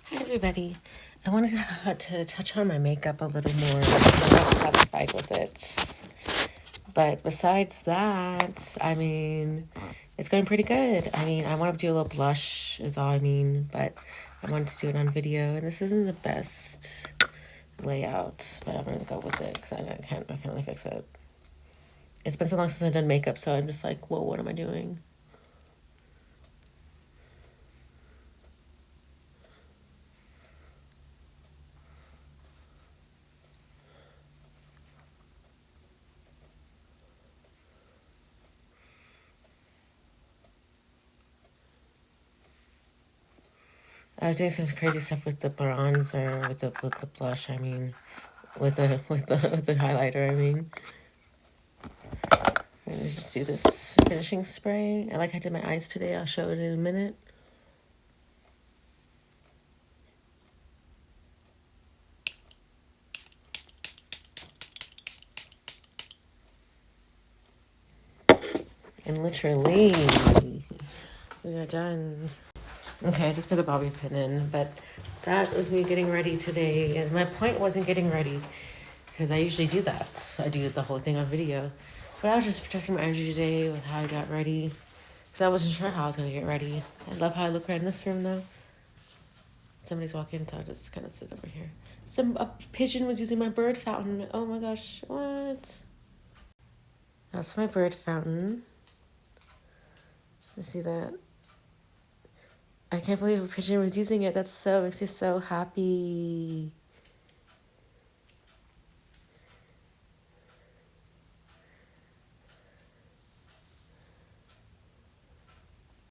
Hi everybody. I wanted to touch on my makeup a little more because I'm not satisfied with it. But besides that, I mean, it's going pretty good. I mean, I want to do a little blush is all I mean, but I wanted to do it on video, and this isn't the best layout, but I'm gonna go with it because I can't really fix it. It's been so long since I've done makeup, so I'm just like, whoa, what am I doing? I was doing some crazy stuff with the bronzer, with the blush. I mean, with the highlighter. I mean, I'm gonna just do this finishing spray. I like I did my eyes today. I'll show it in a minute. And literally, we are done. Okay, I just put a bobby pin in, but that was me getting ready today. And my point wasn't getting ready because I usually do that. I do the whole thing on video. But I was just protecting my energy today with how I got ready because I wasn't sure how I was going to get ready. I love how I look right in this room though. Somebody's walking, so I'll just kind of sit over here. A pigeon was using my bird fountain. Oh my gosh, what? That's my bird fountain. You see that? I can't believe a pigeon was using it. That makes me so happy.